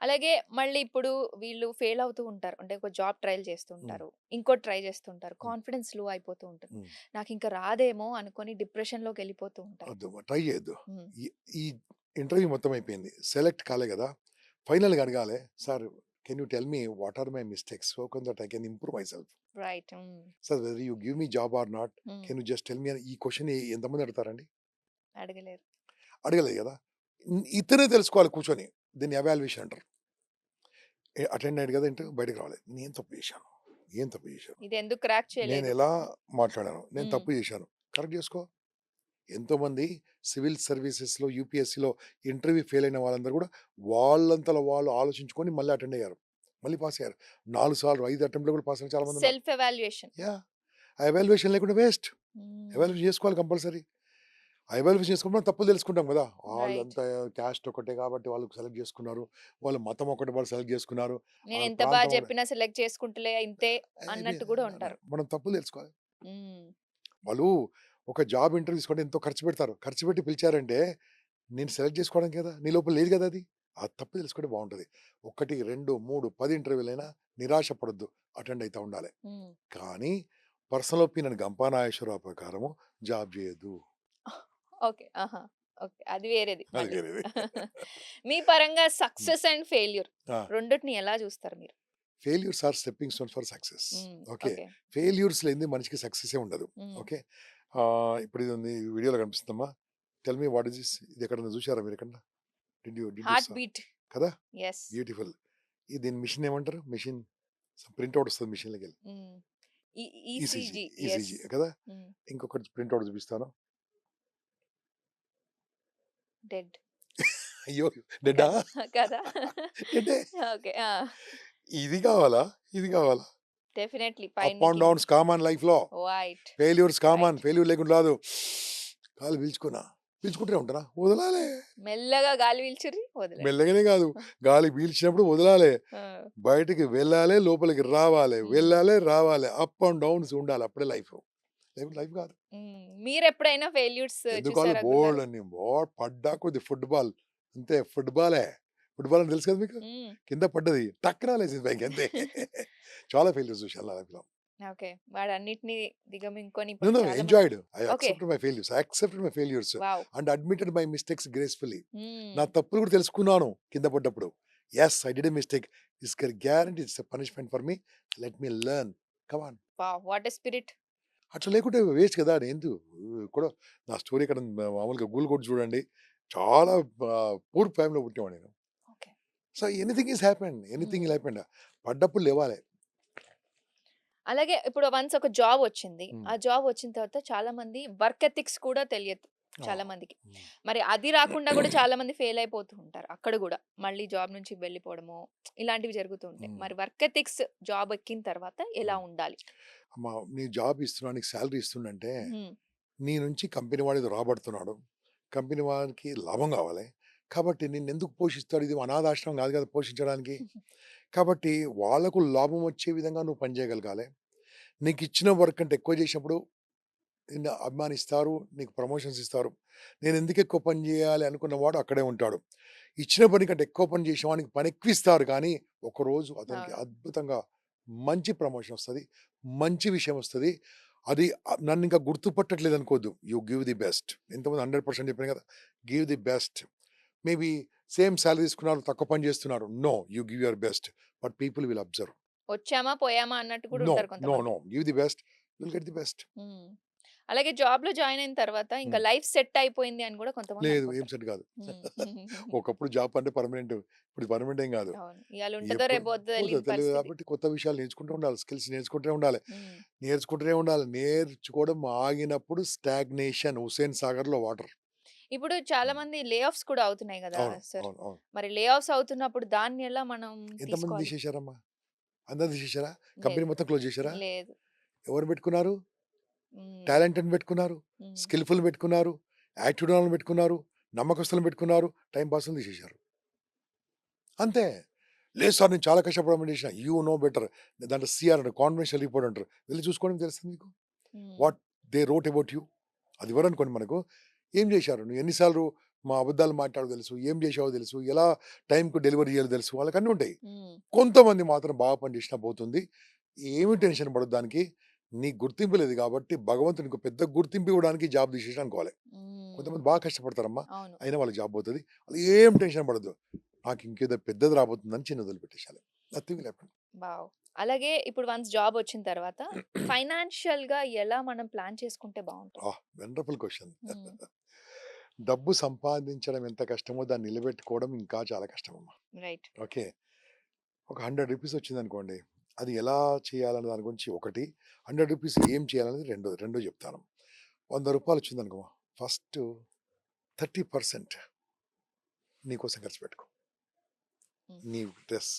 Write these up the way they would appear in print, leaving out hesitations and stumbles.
అలాగే మళ్ళీ ఇప్పుడు వీళ్ళు ఫెయిల్ అవుతూ ఉంటారు. అంటే ఒక జాబ్ ట్రైల్ చేస్తూ హ్మ్. ఉంటారు. ఇంకోటి ట్రై చేస్తూ ఉంటారు. హ్మ్. కాన్ఫిడెన్స్ లో అయిపోతూ ఉంటుంది. హ్మ్. నాకింక రాదేమో అనుకోని డిప్రెషన్‌లోకెళ్ళిపోతూ ఉంటారు. వద్దు ట్రై చేయొద్దు. హ్మ్. ఈ ఈ ఇంటర్వ్యూ మొత్తం అయిపోయింది. సెలెక్ట్ కాలే గదా! ఫైనల్‌గా అడగాలే, "sir can you tell me what are my mistakes so that I can improve myself. Right. Hmm. Sir whether you give me job or not hmm. Can you just tell me" అని ఈ question ఎంతమంది అడుగుతారండి? అడగలేరు. అడగలేదు గదా! ఇతనే తెలుసుకోవాలి కూర్చొని. దీన్ని ఎవాల్యుయేషన్ అంటారు. అటెండ్ అయ్యాడు గదా! ఇంటర్వ్యూ బయటకి రావాలి. నేను తప్పు చేశాను. ఏం తప్పు చేశాను? ఇదెందుకు క్రాక్ చేయలేదు. నేనెలా మాట్లాడాను? నేను హ్మ్. తప్పు చేశాను. కరెక్ట్ చేసుకో. ఎంతోమంది సివిల్ సర్వీసెస్‌లో, యూపీఎస్సీలో ఇంటర్వ్యూ ఫెయిల్ అయిన వాళ్ళందరూ గూడా వాళ్ళంతట వాళ్ళు ఆలోచించుకొని మళ్ళీ అటెండ్ అయ్యారు. మళ్ళీ పాస్ అయ్యారు. 4 సార్లు 5 అటెంప్ట్‌లో కూడా పాస్ అయిన చాలా మందున్నారు. Self evaluation. యాహ్! ఆ ఎవాల్యుయేషన్ లేకుండా వేస్ట్. హ్మ్. ఎవాల్యుయేషన్ చేసుకోవాలి కంపల్సరీ. ఆ ఎవాల్యుయేషన్ చేసుకున్నప్పుడు మనం తప్పులు తెలుసుకుంటాం గదా! రైట్. ఆళ్ళంతా క్యాస్ట్ ఒకటే కాబట్టి వాళ్ళు సెలెక్ట్ చేసుకున్నారు. వాళ్ళ మతం ఒకటి వాళ్ళు సెలెక్ట్ చేసుకున్నారు. ఆళ్ళ నేనెంత బా ప్రాంతం ఒకటి చెప్పినా సెలెక్ట్ చేసుకుంటలే ఇంతే ఇది అన్నట్టు గూడా ఉంటారు. మనం తప్పులు తెలుసుకోవాలి. హ్మ్. వాళ్ళు ఒక జాబ్ ఇంటర్వ్యూ తీసుకోవడం ఎంతో ఖర్చు పెడతారు. ఖర్చు పెట్టి పిలిచారంటే నేను సెలెక్ట్ చేసుకోవడానికి కదా! నీ లోపల లేదు కదా అది. ఆ తప్పు తెలుసుకుంటే బావుంటది. 1, 2, 3, 10 ఇంటర్వ్యూలైనా నిరాశ పడొద్దు. అటెండ్ అయితా ఉండాలి. హ్మ్. కానీ పర్సనల్ ఒపీనియన్ గంపా నాగేశ్వరరావు ప్రకారము జాబ్ చేయొద్దు. ఓకే. ఆహా! ఓకే. అది వేరేది అది మళ్ళీ. వేరేది. మీ పరంగా హ్మ్. సక్సెస్ అండ్ ఫెయిల్యూర్ ఆ! రెండిటిని ఎలా జూస్తారు మీరు? Failures are stepping stones for success. Hmm. Okay. Okay. Failures లేనిదే మనిషికి సక్సెసే ఉండదు. హ్మ్. ఓకే. ఇప్పుడు ఇది ఉంది వీడియోలో కనిపిస్తుందమ్మా. Tell me what is this? ఇది ఎక్కడైనా చూసారా మీరెక్కడన్నా? Did you heart saw? Beat. కదా! యెస్. బ్యూటిఫుల్. దీని మెషిన్ ఏమంటారు? మెషిన్ ప్రింటౌట్ వస్తది మెషిన్‌లోకెళ్ళి. హ్మ్. ECG, ECG. యెస్. ఈసీజీ కదా! హ్మ్. ఇంకొకటి ప్రింటౌట్ చూపిస్తాను. డెడ్. అయ్యో! డెడ్డా? కదా! కదా! డెడ్డే. ఓకే. ఆ! ఇది కావాలా? ఇది కావాలా? డెఫినైట్‌లీ అప్ పైనుంచి అండ్ కిందకి. డౌన్స్ కామన్ లైఫ్‌లో. White. Failures common. Right. Failure లేకుండా రాదు. గాలి పీల్చుకున్నా. పీల్చుకుంటూనే ఉంటానా? వదలాలే. మెల్లగా గాలి పీల్చుర్రి వదలండి. మెల్లగానే కాదు. గాలి పీల్చినప్పుడు వదలాలే. ఆ! బయటికి వెళ్ళాలే, లోపలికి రావాలే. హ్మ్. వెళ్ళాలే, రావాలే. అప్ అండ్ డౌన్స్ ఉండాలి. అప్పుడే లైఫ్. లేకుంటే లైఫ్ కాదు. హ్మ్. మీరెప్పుడైనా ఫెయిల్యూర్స్ ఎందుకాలు చూసారా గురుగారు? బోలెడన్ని పడ్డా కొద్ది ఫుట్‌బాల్. అంతే ఫుట్‌బాలే. ఫుట్‌బాల్ అంటే తెలుసు కదా మీకు? హ్మ్. కింద పడ్డది. టక్కున లేసింది పైకి అంతే. చాలా ఫెయిల్యూర్స్ చూశాను నా లైఫ్‌లో. ఓకే. వాడన్నిటిని దిగమింగుకొని నో, ఇప్పుడు నో చాలా మంది enjoyed. I okay. Accepted my failures. I accepted my failures wow! And admitted my mistakes gracefully. నా హ్మ్. తప్పులు కూడా తెలుసుకున్నాను కింద పడ్డప్పుడు. Yes! I did a mistake. This guarantee it's a punishment for me. Let me learn. Come on. Wow! What a spirit. అట్లా లేకుంటే waste కదా! కూడా నా స్టోరీ ఇక్కడ మామూలుగా గూగుల్ కొట్టి చూడండి. చాలా పూర్ ఫ్యామిలీలో పుట్టినవాడిని నేను. Okay. So, anything is happened. Anything hmm. Will happened. పడ్డప్పుడు లేవాలే. అలాగే ఇప్పుడు వన్స్ ఒక జాబ్ వచ్చింది. హ్మ్. ఆ జాబ్ వచ్చిన తర్వాత చాలా మంది వర్క్ ఎథిక్స్ కూడా తెలియదు ఆ! చాలా మందికి. హ్మ్. మరి అది రాకుండా కూడా చాలా మంది ఫెయిల్ అయిపోతూ ఉంటారు. అక్కడ గూడా. మళ్ళీ జాబ్ నుంచి వెళ్ళిపోవడమో ఇలాంటివి జరుగుతూ ఉంటాయి. హ్మ్. మరి వర్క్ ఎథిక్స్ జాబ్ ఎక్కిన తర్వాత ఎలా హ్మ్. ఉండాలి? అమ్మా! నీ జాబ్ ఇస్తున్నా, నీకు సాలరీ ఇస్తుండంటే, హ్మ్. నీ నుంచి కంపెనీ వాడు ఏదో రాబడుతున్నాడు. కంపెనీ వానికి లాభం కావాలి. కాబట్టి నిన్నెందుకు పోషిస్తాడు? ఇది అనాథాశ్రమం కాదు కదా పోషించడానికి. కాబట్టి వాళ్ళకు లాభం వచ్చే విధంగా నువ్వు పని చేయగలగాలి. నీకిచ్చిన వర్క్ కంటే ఎక్కువ చేసినప్పుడు నిన్ను అభిమానిస్తారు. నీకు ప్రమోషన్స్ ఇస్తారు. నేనెందుకు ఎక్కువ పని చేయాలి అనుకున్నవాడు అక్కడే ఉంటాడు. ఇచ్చిన పని కంటే ఎక్కువ పని చేసిన వానికి పని ఎక్కువిస్తారు కానీ, ఒకరోజు అతనికి అవును. అద్భుతంగా మంచి ప్రమోషన్ వస్తది. మంచి విషయం వస్తది. అది నన్నింకా గుర్తుపట్టట్లేదనుకోవద్దు. You give the best. ఇంతకుముందు 100% చెప్పాను కదా! Give the best. Maybe same salary తీసుకున్నారు. తక్కువ పని చేస్తున్నారు. No. You give your best. But people will observe. వచ్చామా? పోయామా? అన్నట్టు కూడా నో. ఉంటారు నో. కొంతమంది. No. Give the best. You will get the best. Hmm. అలాగే జాబ్‌లో జాయిన్ అయిన తర్వాత ఇంకా హ్మ్. లైఫ్ సెట్ అయిపోయింది అని గూడా కొంతమంది లేదు. ఏం అనుకుంటారు. సెట్ కాదు. హ్మ్. ఒకప్పుడు జాబ్ అంటే పర్మనెంట్. ఇప్పుడు పర్మనెంట్ ఏం కాదు. అవును. ఇయాల ఉంటదో ఎప్పుడు రేపు పోతదో పోతదో తెలియని తెలీదు పరిస్థితి. కాబట్టి కొత్త విషయాలు నేర్చుకుంటూ ఉండాలి. స్కిల్స్ నేర్చుకుంటూనే ఉండాలి. హ్మ్. నేర్చుకుంటూనే ఉండాలి. నేర్చుకోవడం ఆగినప్పుడు స్టాగ్నేషన్ 'హుస్సేన్ సాగర్‌లో' వాటర్. ఇప్పుడు చాలా హ్మ్. మంది లే ఆఫ్స్ కూడా అవుతున్నాయి గదా! అవును. సార్. అవును. అవును. మరి లే ఆఫ్స్ అవుతున్నప్పుడు దాన్ని ఎలా మనం ఎంతమందిని తీసుకోవాలి? తీసేశారమ్మా? అందరిని తీసేశారా? కంపెనీ లేదు. మొత్తం క్లోజ్ చేశారా? లేదు. ఎవరిని పెట్టుకున్నారు? హ్మ్. టాలెంటెడ్‌ని పెట్టుకున్నారు. హ్మ్. స్కిల్‌ఫుల్‌ని పెట్టుకున్నారు. యాటిట్యూడ్ ఉన్నోళ్ళని పెట్టుకున్నారు. నమ్మకస్తులను పెట్టుకున్నారు. టైమ్ పాస్‌లను తీసేశారు. అంతే. లేదు సార్ నేను చాలా కష్టపడి పని చేసిన. You know better. దాంట్లో సీఆర్ అంటారు. కాన్ఫిడెన్షియల్ రిపోర్ట్ అంటారు. వెళ్లి చూసుకోవడం తెలుస్తుంది మీకు. హ్మ్. What they wrote about you. అది ఇవ్వరనుకోండి మనకు. ఏం చేశారు? నువ్వు ఎన్ని సార్లు మా అబద్ధాలు మాట్లాడో తెలుసు, ఏం చేసావో తెలుసు, ఎలా టైంకి డెలివరీ చేయాలో తెలుసు, వాళ్ళకన్నీ ఉంటాయి. హ్మ్. కొంతమంది మాత్రం బాగా పనిచేసినా పోతుంది. ఏమి టెన్షన్ పడొద్దు దానికి. నీకు గుర్తింపు లేదు కాబట్టి భగవంతుడు నీకు పెద్ద గుర్తింపు ఇవ్వడానికి జాబ్ తీసేసాడు అనుకోవాలి. హ్మ్. కొంతమంది బాగా కష్టపడతారమ్మా. అవును. అయినా వాళ్ళకి జాబ్ పోతది. వాళ్ళు ఏం టెన్షన్ పడొద్దు. నాకు ఇంకేదో పెద్దది రాబోతుందని చిన్నది వదిలిపెట్టేసేయాలి. Nothing will happen. వావ్! అలాగే ఇప్పుడు వన్స్ జాబొచ్చిన తర్వాత ఫైనాన్షియల్‌గా ఎలా మనం ప్లాన్ చేసుకుంటే బావుంటుంది? Wonderful question. హ్మ్. డబ్బు సంపాదించడం ఎంత కష్టమో దాన్ని నిలబెట్టుకోవడం ఇంకా చాలా కష్టమమ్మా. రైట్. ఓకే. ఒక రూ. 100 వచ్చిందనుకోండి. అది ఎలా చేయాలన్న దాని గురించి ఒకటి, రూ. 100 ఏం చేయాలనేది రెండోది. రెండో చెప్తాను. రూ. 100 వచ్చిందనుకో, ఫస్ట్ 30% నీకోసం ఖర్చు పెట్టుకో. హ్మ్. నీ డ్రెస్,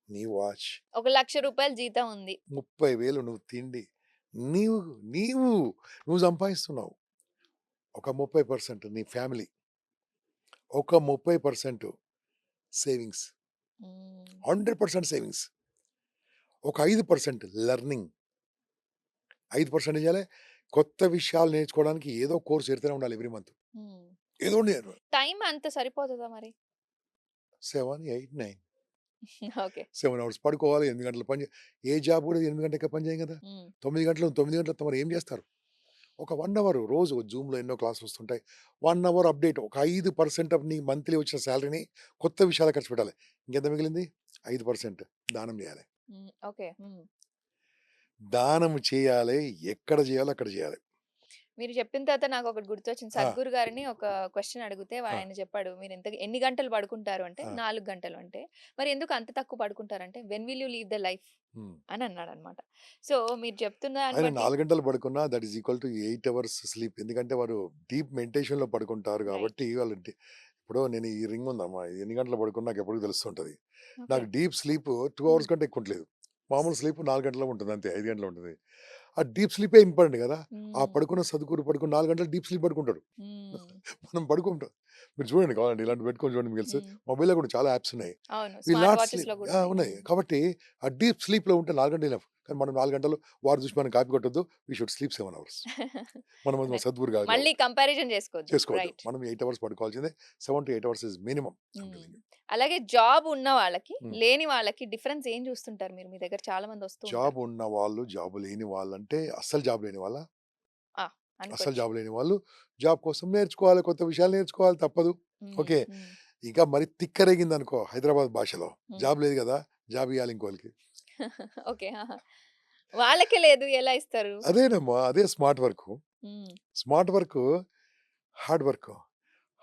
నీ వాచ్, ఒక రూ. 1,00,000 జీతం ఉంది. 30,000 నువ్వు తిండి. నీవు నీవు నువ్వు సంపాదిస్తున్నావు. ఒక 30% నీ ఫ్యామిలీ. ఒక 30% సేవింగ్స్. హ్మ్. 100% సేవింగ్స్. ఒక 5% లెర్నింగ్. 5% ఏం చేయాలి? కొత్త విషయాలు నేర్చుకోవడానికి ఏదో కోర్స్ చేరుతూనే ఉండాలి ఎవ్రీ మంత్. హ్మ్. ఏదో ఒకటి నేర్వ టైం అంత సరిపోతదా మరి? 7, 8, 9. ఓకే. 7 అవర్స్ పడుకోవాలి. 8 గంటలు పని ఏ జాబ్ కూడా 8 గంటలకే పని చేయం కదా! హ్మ్. 9 గంటలు తమరు ఏం చేస్తారు? ఒక 1 అవర్ రోజు జూమ్‌లో ఎన్నో క్లాసులు వస్తుంటాయి. 1 అవర్ అప్డేట్ ఒక 5% ఆఫ్ నీ మంత్లీ వచ్చిన సాలరీని కొత్త విషయాలకు ఖర్చు పెట్టాలి. ఇంకెంత మిగిలింది? 5% దానం చేయాలి. హ్మ్. ఓకే. హ్మ్. దానం చేయాలి. ఎక్కడ చేయాలో అక్కడ చేయాలి. మీరు చెప్పిన తర్వాత నాకొకటి గుర్తొచ్చింది. ఆ! సద్గురు గారిని ఒక క్వెషన్ అడిగితే ఆ! ఆయన చెప్పాడు. ఎన్ని గంటలు పడుకుంటారు అంటే, ఆ! 4 గంటలు అంటే, మరి ఎందుకు అంత తక్కువ పడుకుంటారంటే, when will you leave the life hmm. అని అన్నాడన్నమాట. సో, మీరు చెప్తున్న దాన్ని ఆయన బట్టి 4 గంటలు పడుకున్నా that is equal to 8 hours sleep. ఎందుకంటే వారు డీప్ మెడిటేషన్‌లో పడుకుంటారు రైట్. కాబట్టి వాళ్ళు ఇప్పుడు నేను ఈ రింగ్ ఉందమ్మా. ఇది ఎన్ని గంటలు పడుకున్నా నాకు ఎప్పటికి తెలుస్తుంటది. ఓకే. నాకు డీప్ స్లీప్ 2 హ్మ్. అవర్స్ కంటే ఎక్కువ ఉండలేదు. మామూలు స్లీప్ 4 గంటలే ఉంటుంది అంతే. 5 గంటలు ఉంటుంది. ఆ డీప్ స్లీపే ఇంపార్టెంట్ కదా! ఆ హ్మ్. పడుకున్న సద్గురు పడుకుని 4 గంటలు డీప్ స్లీప్ పడుకుంటాడు. హ్మ్. మనం పడుకుంటాం. మీరు చూడండి కావాలంటే ఇలాంటివి పెట్టుకొని చూడండి మీకు తెలుసు. హ్మ్. మొబైల్‌లో కూడా చాలా యాప్స్ ఉన్నాయి. అవును. విల్ స్మార్ట్ నాట్ స్లీప్ వాచెస్‌లో గూడా ఉన్నాయి. ఉన్నాయి. హ్మ్. కాబట్టి ఆ డీప్ స్లీప్‌లో ఉంటే 4 గంటలు ఎనఫ్. కానీ మనం 4 గంటలు వాడు చూసి మనం కాపీ కొట్టొద్దు. We should sleep 7 hours. మనం రైట్. సద్గురు కాదు మళ్ళీ కాబట్టి కంపారిజన్ చేసుకోవద్దు. చేసుకోవద్దు. రైట్. మనం 8 అవర్స్ పడుకోవాల్సిందే. 7-8 hours is minimum I'm hmm. Telling you. అలాగే జాబ్ ఉన్న వాళ్ళకి, హ్మ్. లేని వాళ్ళకి డిఫరెన్స్ ఏం చూస్తుంటారు మీరు? మీ దగ్గర చాలా మంది వస్తూ ఉంటారు. జాబ్ ఉన్న వాళ్ళు, జాబ్ లేని వాళ్ళంటే అస్సలు జాబ్ లేని వాళ్ళా? ఆ! అస్సలు అనుకోవచ్చు. జాబ్ లేని వాళ్ళు జాబ్ కోసం నేర్చుకోవాలి. కొత్త విషయాలు నేర్చుకోవాలి తప్పదు. హ్మ్. ఓకే. హ్మ్. ఇంకా మరి తిక్కరేగిందనుకో హైదరాబాద్ భాషలో హ్మ్. జాబ్ లేదు గదా! జాబ్ ఇయ్యాలి ఇంకోళ్ళకి. ఓకే. ఆహా! వాళ్ళకే లేదు ఎలా ఇస్తారు? అదేనమ్మా. అదే స్మార్ట్ వర్కు. హ్మ్. Smart work, hard work.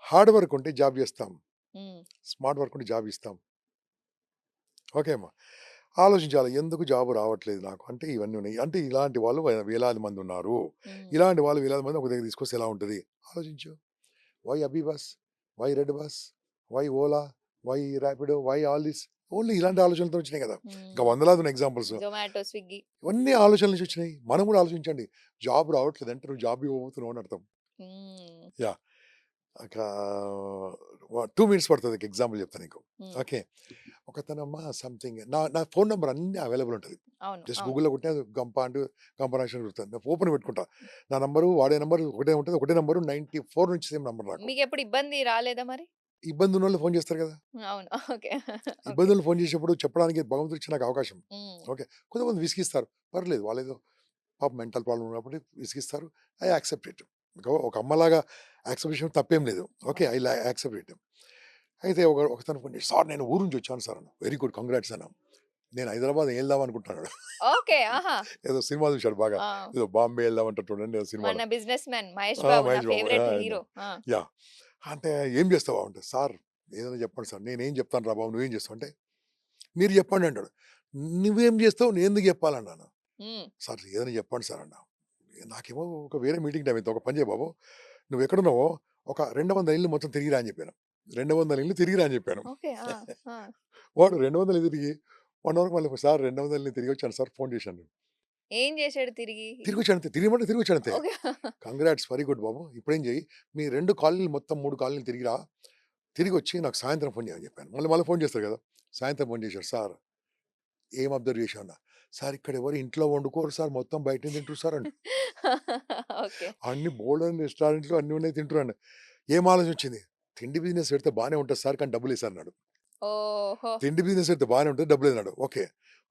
Hard work ఉంటే జాబ్ జేస్తాం. హ్మ్. స్మార్ట్ వర్క్ ఉంటే జాబ్ ఇస్తాం. ఓకే అమ్మా. ఆలోచించాలి. ఎందుకు జాబ్ రావట్లేదు నాకు? అంటే ఇవన్నీ ఉన్నాయి. అంటే ఇలాంటి వాళ్ళు వేలాది మంది ఉన్నారు. హ్మ్. ఇలాంటి వాళ్ళు వేలాది మంది ఒక దగ్గర తీసుకొస్తే ఎలా ఉంటది? ఆలోచించు. Why AbhiBus? Why redBus? Why Ola? Why Rapido? Why all this? Only ఇలాంటి ఆలోచనలతో వచ్చినాయి గదా! ఇంకా హ్మ్. వందలాది ఉన్నాయి ఎగ్జాంపుల్స్. జొమాటో, స్విగ్గీ. ఇవన్నీ ఆలోచనల నుంచి వచ్చినాయి. మనం గూడా ఆలోచించండి. జాబ్ రావట్లేదంటే నువ్వు జాబ్ ఇవ్వబోతున్నావు అని అర్థం. హ్మ్. యాహ్! ఒక 2 మినిట్స్ పడతది. ఒక ఎగ్జాంపుల్ చెప్తా నీకు. హ్మ్. ఓకే. ఒకతనమ్మా సంథింగ్ నా ఫోను నంబర్ అన్నీ అవైలబుల్ ఉంటది. అవును. జస్ట్ అవును. గూగుల్‌లో కొట్టిన గంప అంటూ గంపనాక్షన్ దొరుకుతది. నేను ఓపెన్ పెట్టుకుంటా. నా నంబరు వాడే నంబర్ ఒకటే ఉంటది. ఒకటే నంబరు 94 నుంచి సేమ్ నంబర్ నాకు. మీకెప్పుడు ఇబ్బంది రాలేదా మరి? ఇబ్బంది ఉన్నోళ్ళు ఫోను చేస్తారు గదా! అవును. ఓకే. ఓకే. ఇబ్బందులు ఫోను చేసేప్పుడు చెప్పడానికి భగవంతుడు ఇచ్చిన నాకు అవకాశం. హ్మ్. ఓకే. కొంతమంది విసిగిస్తారు. పర్లేదు వాళ్ళేదో పాపం మెంటల్ ప్రాబ్లమ్ ఉన్నప్పుడు విసిగిస్తారు. I accept it. ఒక అమ్మలాగా యాక్సెప్ట్ చేయడం తప్పేం లేదు. ఓకే. రైట్. Accept it. అయితే ఒకతను ఫోన్ చేసి, "సార్ నేను ఊరు నుంచి వచ్చాను సార్" అన్నా. "వెరీ గుడ్ కంగ్రాట్స్" అన్నా. "నేను హైదరాబాద్ ఎళ్దాం అనుకుంటున్నాను." ఓకే. ఆహా! ఏదో సినిమా చూసాడు బాగా. ఆ! ఏదో బాంబే ఎళ్దాం అంటాడు చూడండి ఏదో సినిమాలో. మన బిజినెస్ మ్యాన్ 'మహేష్ బాబు' నా మహేష్ బాబు. ఫేవరెట్ ఆయన. హీరో. ఆ! యాహ్! అంటే "ఏం చేస్తావు?" అంటే, "సార్ ఏదైనా చెప్పండి సార్." "నేనేం చెప్తాను రా బాబు నువ్వేం చేస్తావు?" అంటే, "మీరు చెప్పండి" అంటాడు. "నువ్వేం చేస్తావు నేనెందుకు చెప్పాలన్నాను." హ్మ్. "సార్ ఏదైనా చెప్పండి సార్" అన్నా. నాకేమో ఒక వేరే మీటింగ్ టైమ్ అయితుంది. ఒక పని చేయి బాబు నువ్వెక్కడున్నావో ఒక 200 ఇల్లు మొత్తం తిరిగిరా అని చెప్పాను. 200 ఇల్లు తిరిగిరా అని చెప్పాను. ఓకే. ఆ! ఆ! వాడు 200 తిరిగి 1 అవర్‌కి మళ్ళీ సార్ 200 తిరిగొచ్చాను సార్ ఫోన్ చేశాను. ఏం చేశాడు తిరిగి? తిరిగొచ్చానంతే. తిరిగమంటే తిరిగొచ్చానంతే. ఓకే. కంగ్రాట్స్ వెరీ గుడ్ బాబు. ఇప్పుడేం చెయ్యి మీ 2 కాలనీలు మొత్తం 3 కాలనీలు తిరిగిరా. తిరిగొచ్చి నాకు సాయంత్రం ఫోన్ చేయమని చెప్పాను. మళ్ళీ ఫోన్ చేస్తారు కదా! సాయంత్రం ఫోన్ చేశాడు. సార్ ఏం అబ్జర్వ్ చేశావు అన్నా. సార్ ఇక్కడ ఎవరు ఇంట్లో వండుకోరు సార్ మొత్తం బయటనే తింటురు సార్ అండు. ఓకే. అన్ని బోలెడన్ని రెస్టారెంట్లు అన్నీ ఉన్నాయి తింటున్నాను. ఏం ఆలోచన వచ్చింది? తిండి బిజినెస్ పెడితే బానే ఉంటది సార్. కానీ డబ్బులేసారు అన్నాడు. ఓహో! తిండి బిజినెస్ పెడితే బానే ఉంటది. డబ్బులేదన్నాడు. ఓకే.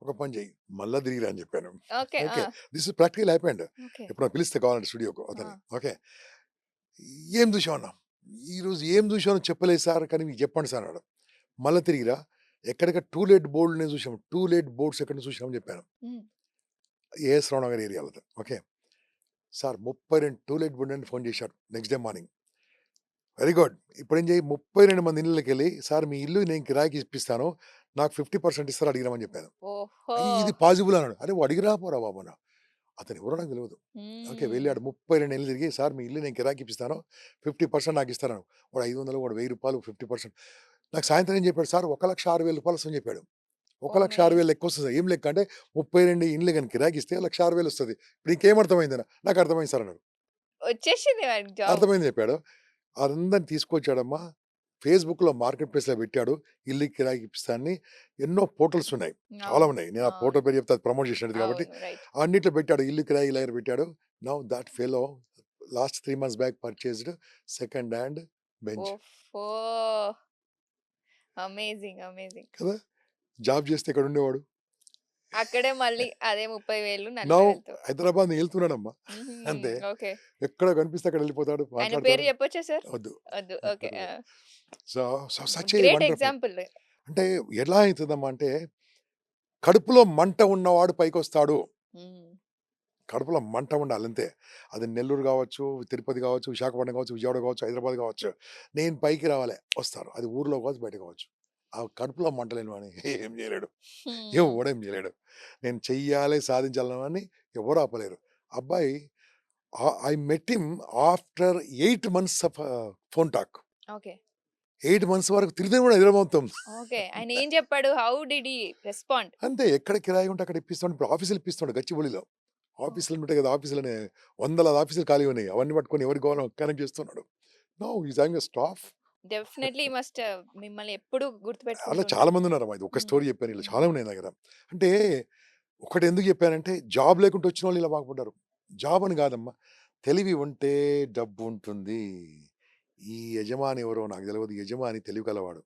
ఒక పని చెయ్యి. మళ్ళా తిరిగిరా అని చెప్పాను. ఓకే. ఆ! Okay. This is practical happened. Okay. ఎప్పుడైనా పిలిస్తే కావాలంటే స్టూడియోకి ఆ! అతన్ని. ఓకే. ఏం చూసావు అన్నా? ఈరోజు ఏం చూసానో చెప్పలేదు సార్. కానీ మీకు చెప్పండి సార్ అన్నాడు. మళ్ళా తిరిగిరా. ఎక్కడెక్కడ టూ లెట్ బోర్డ్‌నే చూసాం. టూ లెట్ బోర్డ్స్ ఎక్కడ చూసామని చెప్పాను. హ్మ్. ఏఎస్ రావు నగర్ ఏరియాలో. Okay. Sir 32 two let board అని ఫోన్ చేశాడు next day morning. Very good. ఇప్పుడేం చేయి 32 మంది ఇళ్ళకెళ్ళి సార్ మీ ఇల్లు నేను కిరాయికి ఇప్పిస్తాను. నాకు 50% ఇస్తారా అడిగిరమని చెప్పాను. ఓహో! ఇది పాజిబుల్ అన్నాడు. అరే నువ్వు అడిగి రాపోరా బాబు అన్నా. అతను ఎవరో నాకు తెలవదు. ఓకే. హ్మ్. వెళ్ళాడు 32 ఇళ్ళు తిరిగి సార్ మీ ఇల్లు నేను కిరాయికి ఇప్పిస్తాను. 50% నాకు ఇస్తారన్నాడు. వాడు 500 వాడు రూ. 1000 50%. నాకు సాయంత్రం ఏం చెప్పాడు సార్ 1,06,000 వస్తదని చెప్పాడు. ఓహ్! 1,06,000 లెక్కొస్తది. ఏం లెక్క అంటే 32 ఇండ్లు గాని కిరాయికి ఇస్తే 1,06,000 వస్తది. ఇప్పుడు ఇంకేం అర్థమైందన్న? నాకు అర్థమైంది సార్ అన్నాడు. వచ్చేసింది వాడికి జాబ్. అర్థమైంది చెప్పాడు. అందరిని తీసుకొచ్చాడమ్మా. ఫేస్‌బుక్‌లో మార్కెట్ ప్లేస్‌లో పెట్టాడు. ఇల్లు కిరాయికి ఇప్పిస్తా అని. ఎన్నో పోర్టల్స్ ఉన్నాయి. చాలా అవును. ఉన్నాయి. నేను ఆ అవును. పోర్టల్ పేరు చెప్తే అది ప్రమోట్ చేసినట్టు కాబట్టి అవును. రైట్. అన్నిట్లో పెట్టాడు. ఇల్లు కిరాయి ఇలా పెట్టాడు. Now that fellow last 3 months back purchased second hand bench ఓఫో! అమేజింగ్. అమేజింగ్. కదా! జాబ్ చేస్తే ఎక్కడుండేవాడు? అక్కడే మళ్ళీ అదే 30,000, నౌ 40,000తో. హైదరాబాద్ ఎళ్తున్నాడమ్మా. హుహు. అంతే. ఓకే. ఎక్కడ కనిపిస్తే అక్కడ ఎళ్ళిపోతాడు. ఆయన పేరు మాట్లాడతాడు. చెప్పొచ్చా సార్? వద్దు. వద్దు. ఓకే. వద్దు. ఆ! So, such a great wonderful. Example. అంటే ఎలా అయితదమ్మా అంటే కడుపులో మంట ఉన్నవాడు పైకొస్తాడు. హ్మ్. కడుపులో మంట ఉండాలంతే. అది నెల్లూరు గావచ్చు, తిరుపతి గావచ్చు, విశాఖపట్నం గావచ్చు, విజయవాడ గావచ్చు, హైదరాబాద్ గావచ్చు. నేను పైకి రావాలి వస్తారు. అది ఊర్లో కావచ్చు, బయట కావచ్చు. ఆ కడుపులో మంట లేనివాడిని ఏం చేయలేడు. హ్మ్. ఎవ్వడేం చేయలేడు. నేను చెయ్యాలి, సాధించాలన్నవాడిని ఎవరు ఆపలేరు. అబ్బాయి I met him after 8 months of phone talk. Okay. 8 months వరకు తిరిగితే కూడా నిద్రపోతాం. ఓకే. ఆయన ఏం చెప్పాడు? How did he respond? అంతే ఎక్కడ కిరాయి ఉంటే అక్కడ ఇప్పిస్తాడు. ఇప్పుడు ఆఫీసులు ఇప్పిస్తున్నాడు గచ్చిబౌలిలో. ఓహ్! ఆఫీసులు ఉంటాయి కదా! ఆఫీసులని వందలాది ఆఫీసులు ఖాళీగా ఉన్నాయి. అవన్నీ పట్టుకొని ఎవరికి కావాలో కనెక్ట్ చేస్తున్నాడు. Now he is having a staff. Definitely he must మిమ్మల్ని ఎప్పుడు అలా గుర్తుపెట్టుకుంటూ చాలా ఉంటాడు. మందున్నారమ్మా. ఇది ఒక హ్మ్. స్టోరీ చెప్పాను. ఇలా చాలా హ్మ్. ఉన్నాయి నా దగ్గర. అంటే ఒకటి ఎందుకు చెప్పానంటే జాబ్ లేకుండా వచ్చినోళ్ళు ఇలా బాగుపడ్డారు. జాబ్ అని కాదమ్మా. తెలివి ఉంటే డబ్బుంటుంది. ఈ యజమాని ఎవరో నాకు తెలవదు. యజమాని తెలివి కలవాడు.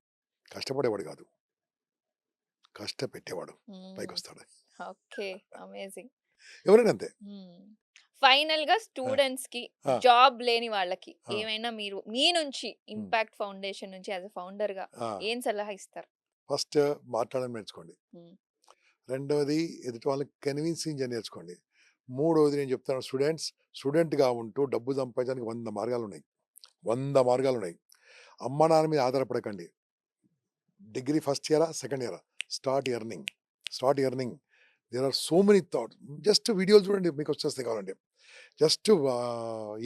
కష్టపడేవాడు కాదు. కష్టపెట్టేవాడు హ్మ్. పైకొస్తాడు. ఓకే. అమేజింగ్. ఎవరైనా అంతే. హ్మ్. ఫైనల్‌గా ఆ! స్టూడెంట్స్‌కి, ఆ! జాబ్ లేని వాళ్ళకి ఆ! ఏమైనా మీరు మీ నుంచి హ్మ్. ఇంపాక్ట్ ఫౌండేషన్ నుంచి యాస్ ఎ ఫౌండర్‌గా ఆ! ఏం సలహా ఇస్తారు? ఫస్ట్ మాట్లాడడం నేర్చుకోండి. హ్మ్. రెండోది ఎదుటి వాళ్ళని కన్విన్సింగ్ చేయడం నేర్చుకోండి. మూడోది నేను చెప్తాను స్టూడెంట్‌గా ఉంటూ డబ్బు సంపాదించడానికి 100 మార్గాలున్నాయి. 100 మార్గాలున్నాయి. అమ్మ, నాన్న మీద ఆధారపడకండి. డిగ్రీ ఫస్ట్ ఇయరా? సెకండ్ ఇయరా? Start earning. Start earning. There are so many thoughts. Just వీడియోలు చూడండి మీకొచ్చేస్తాయి కావాలంటే. జస్ట్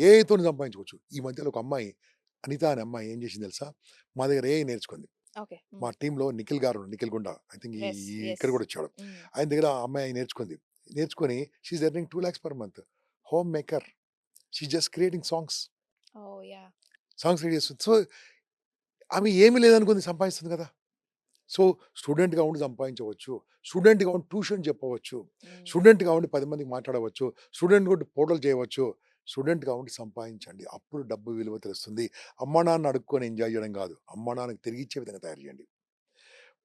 ఏఐతోని సంపాదించుకోవచ్చు. ఈ మధ్యలో ఒక అమ్మాయి అనిత అనే అమ్మాయి ఏం చేసింది తెలుసా? మా దగ్గర ఏఐ నేర్చుకుంది. ఓకే. మా హ్మ్. టీమ్‌లో నిఖిల్ గారు నిఖిల్ గుండా ఐ థింక్ యెస్. ఇక్కడ యెస్. కూడా వచ్చాడు. హ్మ్. ఆయన దగ్గర ఆ అమ్మాయి నేర్చుకుంది. నేర్చుకొని she is earning 2,00,000 per month. Home maker. She just creating songs. Oh! Yeah! Songs ready చేస్తుంది. సో, ఆమె ఏమి లేదనుకుంది సంపాదిస్తుంది కదా! సో, స్టూడెంట్‌గా ఉండి సంపాదించవచ్చు. స్టూడెంట్‌గా ఉండి ట్యూషన్ చెప్పవచ్చు. హ్మ్. స్టూడెంట్‌గా ఉండి 10 మందికి మాట్లాడవచ్చు. స్టూడెంట్‌గా ఉండి పోర్టల్ చేయవచ్చు. స్టూడెంట్‌గా ఉండి సంపాదించండి. అప్పుడు డబ్బు విలువ తెలుస్తుంది. అమ్మా, నాన్న అడుక్కొని ఎంజాయ్ చేయడం కాదు. అమ్మా, నాన్నకి తిరిగిచ్చే విధంగా తయారు చేయండి.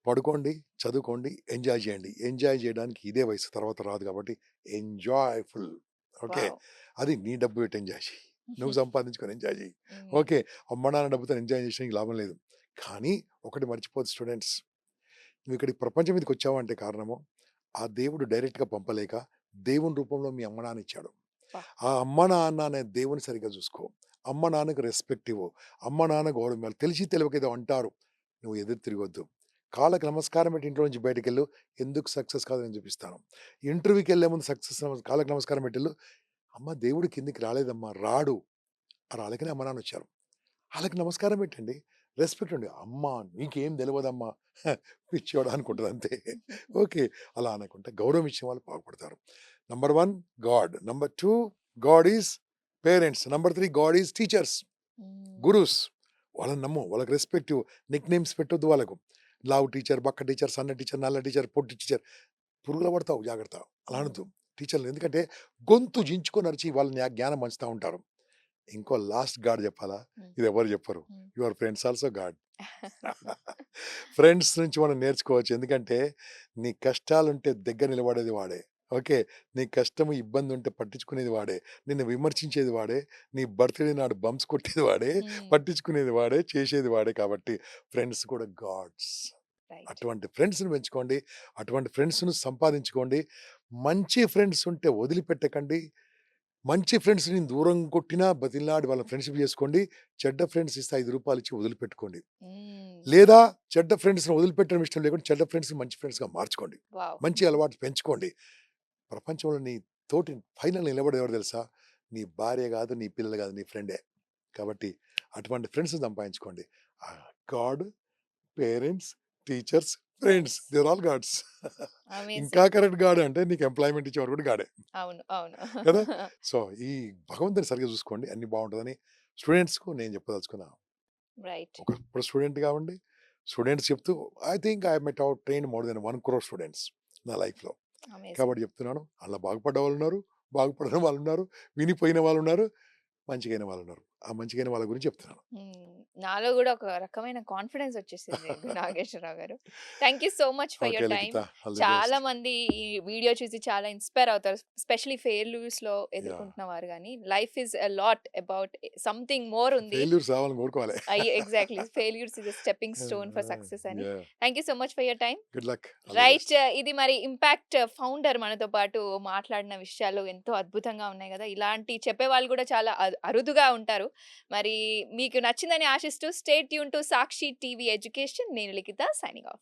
పడుకోండి, చదువుకోండి, ఎంజాయ్ చేయండి. ఎంజాయ్ చేయడానికి ఇదే వయసు. తర్వాత రాదు కాబట్టి ఎంజాయ్‌ఫుల్. ఓకే. వావ్! అది నీ డబ్బు పెట్టి ఎంజాయ్ చెయ్యి. నువ్వు సంపాదించుకొని ఎంజాయ్ చెయ్యి. హ్మ్. ఓకే. అమ్మ, నాన్న డబ్బుతో ఎంజాయ్ చేసినందుకు లాభం లేదు. కానీ ఒకటి మర్చిపోవద్దు స్టూడెంట్స్. నువ్వు ఇక్కడికి ప్రపంచం మీదకొచ్చావంటే కారణము, ఆ దేవుడు డైరెక్ట్‌గా పంపలేక, దేవుని రూపంలో మీ అమ్మ, నాన్న ఇచ్చాడు. అబ్బా! ఆ అమ్మ, నాన్న అనే దేవుని సరిగ్గా చూసుకో. అమ్మ, నాన్నకి రెస్పెక్ట్ ఇవ్వు. అమ్మ, నాన్న గౌరవం ఇవ్వాలి. తెలిసి తెలవక ఏదో అంటారు. నువ్వు ఎదురు తిరగొద్దు. కాళ్ళకి నమస్కారం పెట్టి ఇంట్లో నుంచి బయటికెళ్ళు. ఎందుకు సక్సెస్ కాదో నేను చూపిస్తాను. ఇంటర్వ్యూకెళ్ళే ముందు కాళ్ళకి నమస్కారం పెట్టెళ్ళు. అమ్మ దేవుడు కిందకి రాలేదమ్మా. రాడు. రాలేకనే అమ్మ, నాన్న వచ్చారు. ఆళ్ళకి నమస్కారం పెట్టండి. రెస్పెక్ట్ అండి. "అమ్మా! నీకేం తెలవదమ్మా" పిచ్చోడా అనుకుంటది అంతే. ఓకే. అలా అనకుంటే గౌరవం ఇచ్చే వాళ్ళు బాగుపడతారు. Number 1 God. Number 2 God is parents. Number 3 God is teachers. హ్మ్. గురుస్. వాళ్ళని నమ్ము. వాళ్ళకి రెస్పెక్ట్ ఇవ్వు. నిక్ నేమ్స్ పెట్టొద్దు వాళ్ళకు. లావు టీచర్, బక్క టీచర్, సన్న టీచర్, నల్ల టీచర్, పొట్టి టీచర్. పురుగుల పడతావు జాగ్రత్త. అలా హ్మ్. అనొద్దు. టీచర్‌లు ఎందుకంటే గొంతు జించుకొని అరిచి వాళ్ళని జ్ఞానం పంచుతా ఉంటారు. ఇంకో లాస్ట్ గాడ్ చెప్పాలా? హ్మ్. ఇది ఎవరు చెప్పరు. హ్మ్. Your friends also God. Friends నుంచి మనం నేర్చుకోవచ్చు. ఎందుకంటే నీ కష్టాలుంటే దగ్గర నిలబడేది వాడే. ఓకే. నీ కష్టము, ఇబ్బంది ఉంటే పట్టించుకునేది వాడే. నిన్ను విమర్శించేది వాడే. నీ బర్త్‌డే నాడు బంప్స్ కొట్టేది వాడే. హ్మ్. పట్టించుకునేది వాడే. చేసేది వాడే. కాబట్టి ఫ్రెండ్స్ కూడా గాడ్స్. రైట్. అటువంటి ఫ్రెండ్స్‌ని పెంచుకోండి. అటువంటి ఫ్రెండ్స్‌ను సంపాదించుకోండి. మంచి ఫ్రెండ్స్ ఉంటే వదిలిపెట్టకండి. మంచి ఫ్రెండ్స్‌ని దూరం కొట్టినా బతిమిలాడి వాళ్ళని ఫ్రెండ్‌షిప్ చేసుకోండి. చెడ్డ ఫ్రెండ్స్ ఇస్తే రూ. 5 ఇచ్చి వదిలిపెట్టుకోండి. హ్మ్. లేదా చెడ్డ ఫ్రెండ్స్‌ని వదిలిపెట్టడం ఇష్టం లేకుండా చెడ్డ ఫ్రెండ్స్‌ని మంచి ఫ్రెండ్స్‌గా మార్చుకోండి. వావ్! మంచి అలవాట్లు పెంచుకోండి. ప్రపంచంలో నీ తోటి ఫైనల్ నిలబడేది ఎవరో తెలుసా? నీ భార్య గాదు, నీ పిల్లలు గాదు, నీ ఫ్రెండే. కాబట్టి అటువంటి ఫ్రెండ్స్‌ని సంపాదించుకోండి. God, parents, teachers, friends friends. They are all gods. ఇంకా అమేజింగ్. కరెక్ట్ గాడ్ అంటే నీకు ఎంప్లాయ్‌మెంట్ ఇచ్చేవాడు కూడా గాడే. అవును. అవును. కదా! సో, ఈ భగవంతుడిని సరిగ్గా చూసుకోండి. అన్నీ బావుంటదని స్టూడెంట్స్‌కు నేను చెప్పదలుచుకున్నా. రైట్. ఒకప్పుడు స్టూడెంట్ కావండి. స్టూడెంట్స్ చెప్తూ ఐ థింక్ ఐ మట్ have trained more than 1,00,00,000 students నా లైఫ్‌లో. అమేజింగ్. కాబట్టి చెప్తున్నాను. అలా బాగుపడ్డ వాళ్ళున్నారు. బాగుపడని వాళ్ళున్నారు. వినిపోయిన వాళ్ళున్నారు. మంచిగైన వాళ్ళున్నారు. ఆ మంచిగైన వాళ్ళ గురించి చెప్తున్నాను. హ్మ్. నాలో గూడా ఒక రకమైన కాన్ఫిడెన్స్ వచ్చేసింది నాగేశ్వరరావు గారు. Thank you so much for okay your time. Likhitha. All the చాలా బెస్ట్. మంది ఈ వీడియో చూసి చాలా ఇన్‌స్పైర్ అవుతారు. ఎస్పెషల్లీ ఫెయిల్యూర్స్‌లో యాహ్! ఎదుర్కొంటున్న వారు గాని, life is a lot about something more ఉంది. ఫెయిల్యూర్స్ రావాలని కోరుకోవాలి. Exactly. Failures is a stepping stone for success అని. Yeah! Thank you so much for your time. Good luck. All the right. Best. ఇది మరి impact founder మనతో పాటు మాట్లాడిన విషయాలు ఎంతో అద్భుతంగా ఉన్నాయి గదా! ఇలాంటి చెప్పేవాళ్ళు గూడా చాలా అరుదుగా ఉంటారు. మరి మీకు నచ్చిందని ఆశిస్తూ stay tune to Sakshi TV education. నేను లిఖిత సైనింగ్ ఆఫ్.